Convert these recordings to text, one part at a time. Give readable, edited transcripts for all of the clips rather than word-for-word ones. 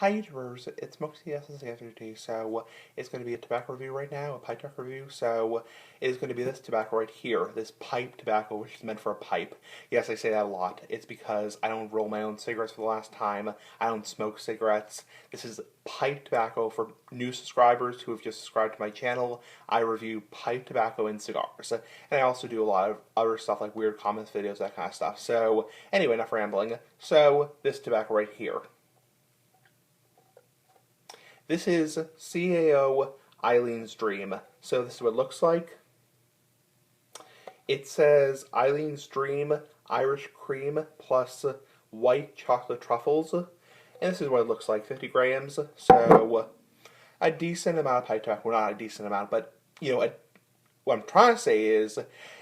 Hi YouTubers, it's Moxie SSAFT, so it's going to be a tobacco review right now, a pipe tobacco review, so it is going to be this tobacco right here, this pipe tobacco, which is meant for a pipe. Yes, I say that a lot. It's because I don't roll my own cigarettes for the last time, I don't smoke cigarettes. This is pipe tobacco for new subscribers who have just subscribed to my channel. I review pipe tobacco and cigars, and I also do a lot of other stuff like weird comments videos, that kind of stuff. So anyway, enough rambling. So this tobacco right here. This is CAO Eileen's Dream. So this is what it looks like. It says Eileen's Dream Irish Cream plus white chocolate truffles. And this is what it looks like, 50 grams. So a decent amount of pipe tobacco. Well, not a decent amount, but you know, what I'm trying to say is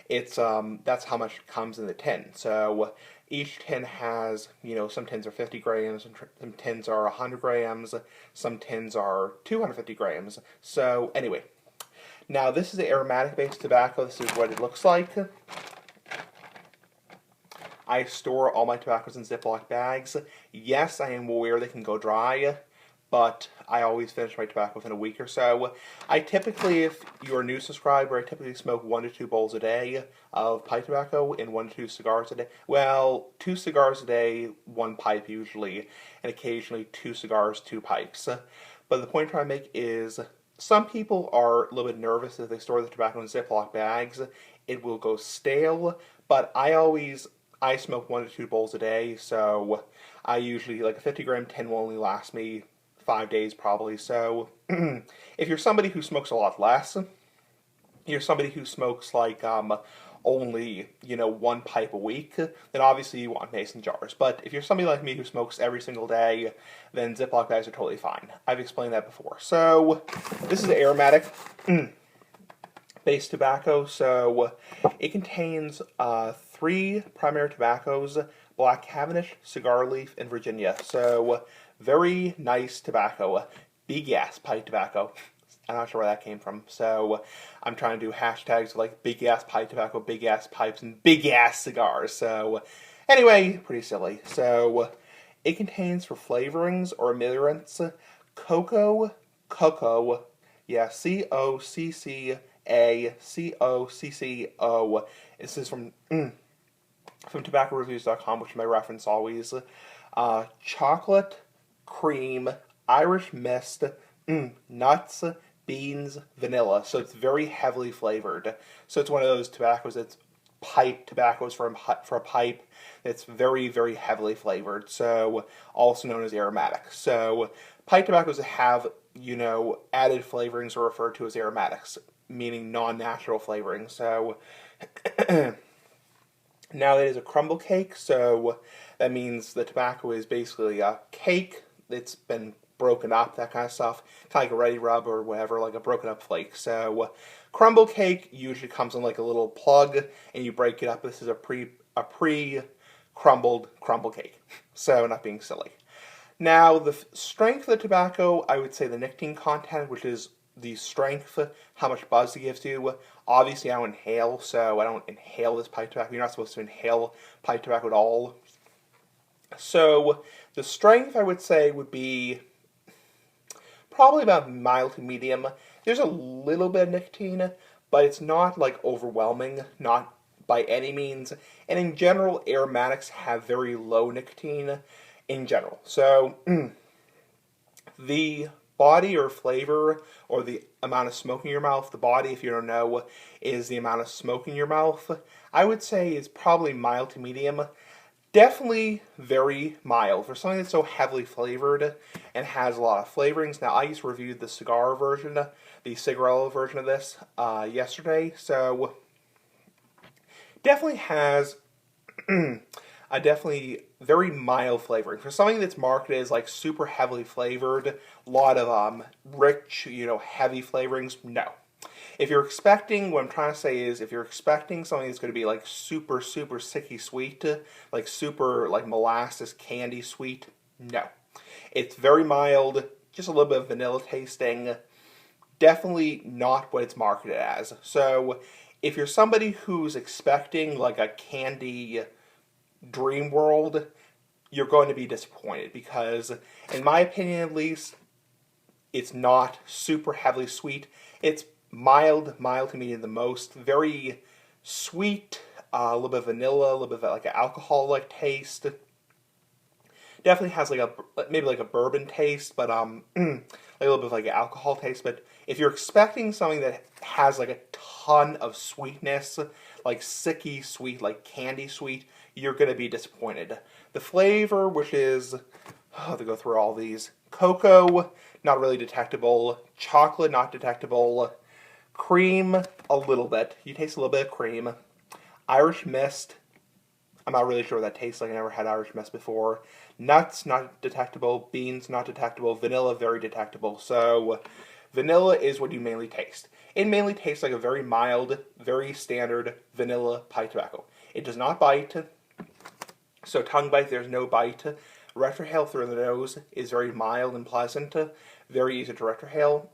it's that's how much comes in the tin. So each tin has, some tins are 50 grams, some tins are 100 grams, some tins are 250 grams. So anyway, now this is the aromatic based tobacco. This is what it looks like. I store all my tobaccos in Ziploc bags. Yes, I am aware they can go dry, but I always finish my tobacco within a week or so. I typically, if you're a new subscriber, I typically smoke 1 to 2 bowls a day of pipe tobacco and 1 to 2 cigars a day. Well, 2 cigars a day, 1 pipe usually, and occasionally 2 cigars, 2 pipes. But the point I'm trying to make is some people are a little bit nervous if they store the tobacco in Ziploc bags. It will go stale, but I smoke 1 to 2 bowls a day, so I usually, like a 50-gram tin will only last me 5 days probably. So if you're somebody who smokes a lot less, you're somebody who smokes like only 1 pipe a week, then obviously you want mason jars. But if you're somebody like me who smokes every single day, then Ziploc bags are totally fine. I've explained that before. So this is aromatic based tobacco. So it contains 3 primary tobaccos: Black Cavendish, Cigar Leaf, and Virginia. So very nice tobacco. Big ass pipe tobacco. I'm not sure where that came from. So I'm trying to do hashtags like big ass pipe tobacco, big ass pipes, and big ass cigars. So anyway, pretty silly. So it contains for flavorings or ameliorants cocoa, yeah, COCCACOCCO. This is from tobaccoreviews.com, which is my reference always. Chocolate, cream, Irish mist, nuts, beans, vanilla. So it's very heavily flavored. So it's one of those tobaccos that's pipe tobaccos for a pipe. It's very, very heavily flavored. So also known as aromatic. So pipe tobaccos that have, added flavorings are referred to as aromatics, meaning non-natural flavorings. So now that is a crumble cake, so that means the tobacco is basically a cake that's been broken up, that kind of stuff, kind of like a ready rub or whatever, like a broken up flake. So crumble cake usually comes in like a little plug, and you break it up. This is a pre-crumbled crumble cake. So not being silly. Now the strength of the tobacco, I would say the nicotine content, which is the strength, how much buzz it gives you. Obviously, I don't inhale, so I don't inhale this pipe tobacco. You're not supposed to inhale pipe tobacco at all. So the strength, I would say, would be probably about mild to medium. There's a little bit of nicotine, but it's not like overwhelming, not by any means. And in general, aromatics have very low nicotine in general. So the body or flavor or the amount of smoke in your mouth, the body, if you don't know, is the amount of smoke in your mouth. I would say is probably mild to medium. Definitely very mild for something that's so heavily flavored and has a lot of flavorings. Now, I just reviewed the cigar version, the cigarello version of this yesterday, so definitely has a definitely very mild flavoring. For something that's marketed as like super heavily flavored, a lot of rich, heavy flavorings, no. If you're expecting, what I'm trying to say is, if you're expecting something that's going to be like super, super sicky sweet, like super like molasses candy sweet, no. It's very mild, just a little bit of vanilla tasting, definitely not what it's marketed as. So if you're somebody who's expecting like a candy dream world, you're going to be disappointed because, in my opinion at least, it's not super heavily sweet. It's mild to medium the most. Very sweet, a little bit of vanilla, a little bit of like an alcohol-like taste. Definitely has like maybe like a bourbon taste, but like a little bit of like an alcohol taste. But if you're expecting something that has like a ton of sweetness, like sicky sweet, like candy sweet, you're gonna be disappointed. The flavor, which is, to go through all these, cocoa, not really detectable. Chocolate, not detectable. Cream, a little bit. You taste a little bit of cream. Irish mist, I'm not really sure what that tastes like. I never had Irish mist before. Nuts, not detectable. Beans, not detectable. Vanilla, very detectable. So, vanilla is what you mainly taste. It mainly tastes like a very mild, very standard vanilla pipe tobacco. It does not bite. So tongue bite, there's no bite. Retrohale through the nose is very mild and pleasant. Very easy to retrohale.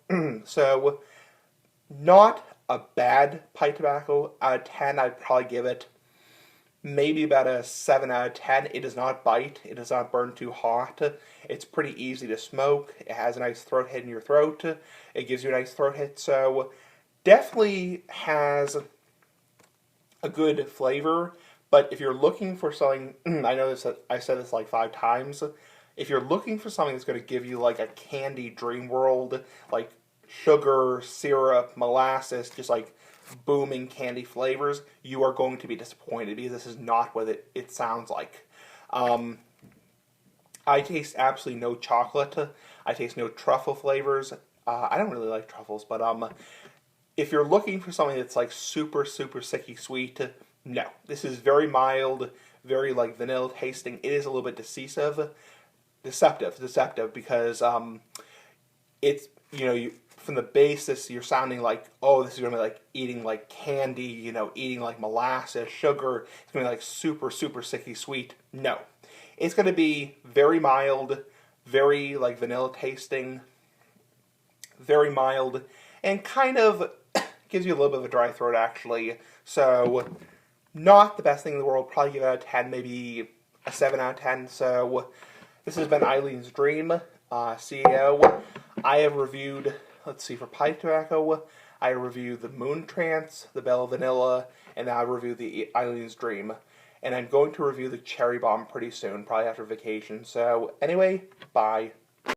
So, not a bad pipe tobacco. Out of 10, I'd probably give it maybe about a 7 out of 10. It does not bite. It does not burn too hot. It's pretty easy to smoke. It has a nice throat hit in your throat. It gives you a nice throat hit. So, definitely has a good flavor. But if you're looking for something, I know this, I said this like 5 times. If you're looking for something that's going to give you like a candy dream world, like sugar, syrup, molasses, just like booming candy flavors, you are going to be disappointed because this is not what it sounds like. I taste absolutely no chocolate. I taste no truffle flavors. I don't really like truffles, but if you're looking for something that's like super sicky sweet, no. This is very mild, very like vanilla tasting. It is a little bit deceptive because it's, from the basis you're sounding like, oh, this is gonna be like eating like candy, eating like molasses, sugar. It's gonna be like super sicky sweet. No, it's gonna be very mild, very like vanilla tasting, very mild, and kind of gives you a little bit of a dry throat actually. So, not the best thing in the world. Probably give it out of 10, maybe a 7 out of 10. So, this has been Eileen's Dream, CAO. I have reviewed, let's see, for pipe tobacco, I reviewed the Moon Trance, the Bella Vanilla, and now I reviewed the Eileen's Dream. And I'm going to review the Cherry Bomb pretty soon, probably after vacation. So, anyway, bye.